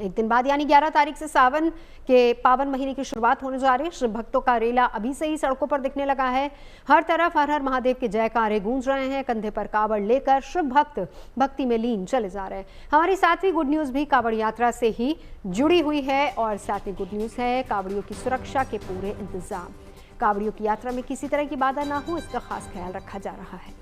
एक दिन बाद यानी 11 तारीख से सावन के पावन महीने की शुरुआत होने जा रही है। शिव भक्तों का रेला अभी से ही सड़कों पर दिखने लगा है। हर तरफ हर हर महादेव के जयकारे गूंज रहे हैं। कंधे पर कावड़ लेकर शिव भक्त भक्ति में लीन चले जा रहे हैं। हमारी सातवीं गुड न्यूज भी कावड़ यात्रा से ही जुड़ी हुई है और सातवीं गुड न्यूज है कावड़ियों की सुरक्षा के पूरे इंतजाम। कावड़ियों की यात्रा में किसी तरह की बाधा ना हो, इसका खास ख्याल रखा जा रहा है।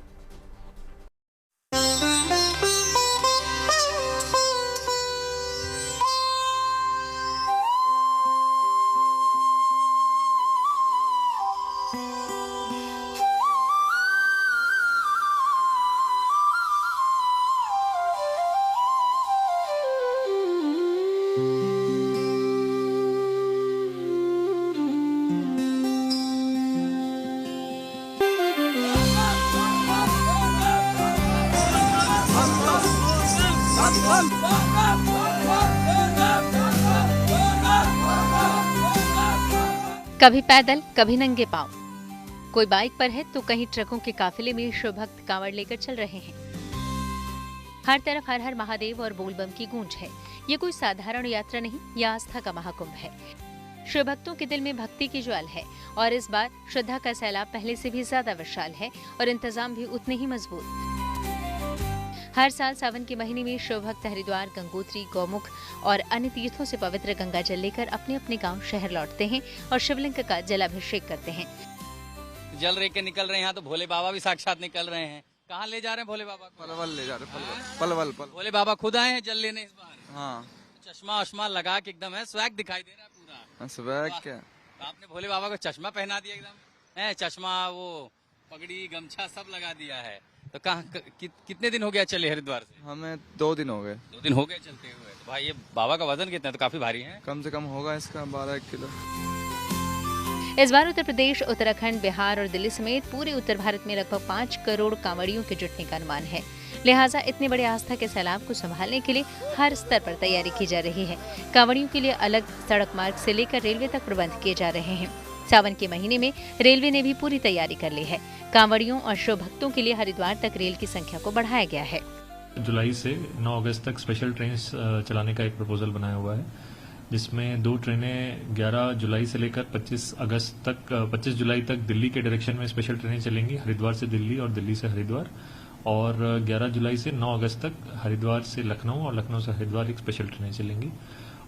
कभी पैदल कभी नंगे पांव, कोई बाइक पर है तो कहीं ट्रकों के काफिले में शिव भक्त कांवड़ लेकर चल रहे हैं। हर तरफ हर हर महादेव और बोलबम की गूंज है। ये कोई साधारण यात्रा नहीं, यह आस्था का महाकुंभ है। शिव भक्तों के दिल में भक्ति की ज्वाल है और इस बार श्रद्धा का सैलाब पहले से भी ज्यादा विशाल है और इंतजाम भी उतने ही मजबूत। हर साल सावन के महीने में शिव भक्त हरिद्वार, गंगोत्री, गौमुख और अन्य तीर्थों से पवित्र गंगा जल लेकर अपने अपने गांव शहर लौटते हैं और शिवलिंग का जलाभिषेक करते हैं। जल रहे के निकल रहे हैं, यहाँ तो भोले बाबा भी साक्षात निकल रहे हैं। कहाँ ले जा रहे हैं भोले बाबा? पलवल ले जा रहे हैं। पलवल। भोले बाबा खुद आए हैं जल लेने इस बार। हाँ, चश्मा वश्मा लगा के एकदम है, स्वैग दिखाई दे रहा है पूरा। स्वैग क्या? आपने भोले बाबा को चश्मा पहना दिया एकदम है, चश्मा वो पगड़ी गमछा सब लगा दिया है। तो कहाँ कितने दिन हो गया चले हरिद्वार से? हमें 2 दिन हो गए। 2 दिन हो गए चलते हुए। तो भाई ये बाबा का वजन कितना है? तो काफी भारी है। कम से कम होगा इसका 12 किलो। इस बार उत्तर प्रदेश, उत्तराखंड, बिहार और दिल्ली समेत पूरे उत्तर भारत में लगभग 5 करोड़ कांवड़ियों के जुटने का अनुमान है। लिहाजा इतने बड़े आस्था के सैलाब को संभालने के लिए हर स्तर पर तैयारी की जा रही है। कांवड़ियों के लिए अलग सड़क मार्ग से लेकर रेलवे तक प्रबंध किए जा रहे हैं। सावन के महीने में रेलवे ने भी पूरी तैयारी कर ली है। कांवड़ियों और शिव भक्तों के लिए हरिद्वार तक रेल की संख्या को बढ़ाया गया है। जुलाई से 9 अगस्त तक स्पेशल ट्रेन चलाने का एक प्रपोजल बनाया हुआ है, जिसमें 2 ट्रेनें 11 जुलाई से लेकर 25 जुलाई तक दिल्ली के डायरेक्शन में स्पेशल ट्रेनें चलेंगी, हरिद्वार से दिल्ली और दिल्ली से हरिद्वार। और 11 जुलाई से 9 अगस्त तक हरिद्वार से लखनऊ और लखनऊ से हरिद्वार एक स्पेशल ट्रेनें चलेंगी।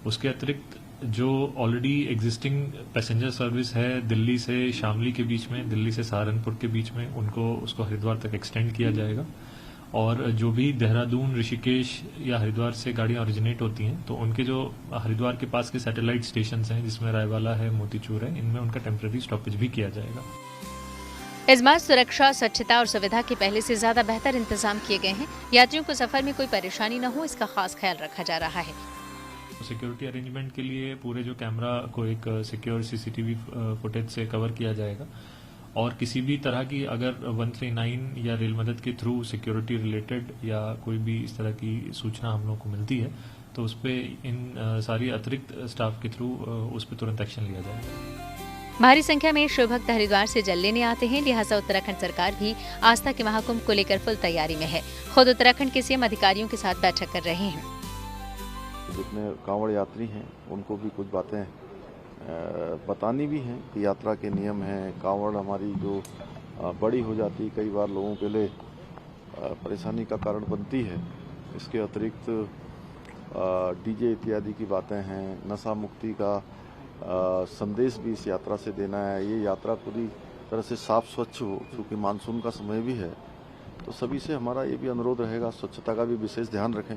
उसके अतिरिक्त जो ऑलरेडी एग्जिस्टिंग पैसेंजर सर्विस है दिल्ली से शामली के बीच में, दिल्ली से सहारनपुर के बीच में, उसको हरिद्वार तक एक्सटेंड किया जाएगा। और जो भी देहरादून, ऋषिकेश या हरिद्वार से गाड़ियां ओरिजिनेट होती हैं, तो उनके जो हरिद्वार के पास के सैटेलाइट स्टेशन हैं, जिसमें रायवाला है, मोतीचूर है, इनमें उनका टेम्पररी स्टॉपेज भी किया जाएगा। इस बार सुरक्षा, स्वच्छता और सुविधा के पहले से ज्यादा बेहतर इंतजाम किए गए हैं। यात्रियों को सफर में कोई परेशानी न हो, इसका खास ख्याल रखा जा रहा है। सिक्योरिटी अरेंजमेंट के लिए पूरे जो कैमरा को एक सिक्योर सीसीटीवी फुटेज से कवर किया जाएगा और किसी भी तरह की अगर 139 या रेल मदद के थ्रू सिक्योरिटी रिलेटेड या कोई भी इस तरह की सूचना हम लोगों को मिलती है तो उस पर इन सारी अतिरिक्त स्टाफ के थ्रू उस पर तुरंत एक्शन लिया जाएगा। भारी संख्या में शिव भक्त हरिद्वार से जल लेने आते हैं, लिहाजा उत्तराखंड सरकार भी आस्था के महाकुंभ को लेकर फुल तैयारी में है। खुद उत्तराखंड के सीएम अधिकारियों के साथ बैठक कर रहे हैं। जितने कांवड़ यात्री हैं उनको भी कुछ बातें बतानी भी हैं कि यात्रा के नियम हैं। कांवड़ हमारी जो बड़ी हो जाती है, कई बार लोगों के लिए परेशानी का कारण बनती है। इसके अतिरिक्त डीजे इत्यादि की बातें हैं। नशा मुक्ति का संदेश भी इस यात्रा से देना है। ये यात्रा पूरी तरह से साफ स्वच्छ हो, क्योंकि मानसून का समय भी है। तो सभी से हमारा ये भी अनुरोध रहेगा, स्वच्छता का भी विशेष ध्यान रखें।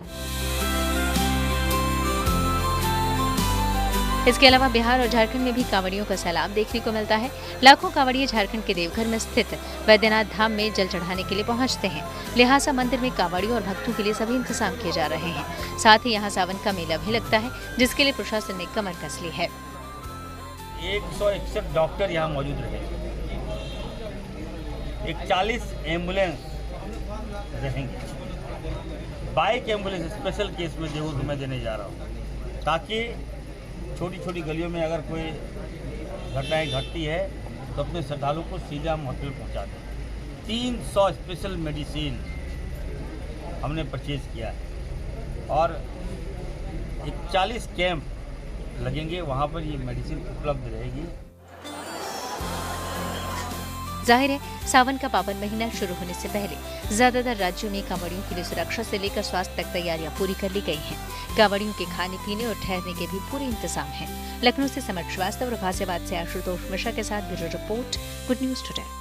इसके अलावा बिहार और झारखंड में भी कांवड़ियों का सैलाब देखने को मिलता है। लाखों कांवड़िये झारखंड के देवघर में स्थित वैद्यनाथ धाम में जल चढ़ाने के लिए पहुंचते हैं। लिहाजा मंदिर में कांवड़ियों और भक्तों के लिए सभी इंतजाम किए जा रहे हैं। साथ ही यहां सावन का मेला भी लगता है, जिसके लिए प्रशासन ने कमर कस ली है। 161 डॉक्टर यहाँ मौजूद रहे, 41 एम्बुलेंस रहेंगे। बाइक एम्बुलेंस स्पेशल केस में जरूर मैं देने जा रहा हूँ, ताकि छोटी छोटी गलियों में अगर कोई घटनाएं घटती है तो अपने श्रद्धालु को सीधा हम हॉस्पिटल पहुँचा दें। 300 स्पेशल मेडिसिन हमने परचेज किया है और एक 40 कैंप लगेंगे, वहाँ पर ये मेडिसिन उपलब्ध रहेगी। जाहिर है, सावन का पावन महीना शुरू होने से पहले ज्यादातर राज्यों में कांवड़ियों के लिए सुरक्षा से लेकर स्वास्थ्य तक तैयारियां पूरी कर ली गई हैं। कांवड़ियों के खाने पीने और ठहरने के भी पूरे इंतजाम हैं। लखनऊ से समर श्रीवास्तव और गाजियाबाद से आशुतोष मिश्रा के साथ bureau report, good news today.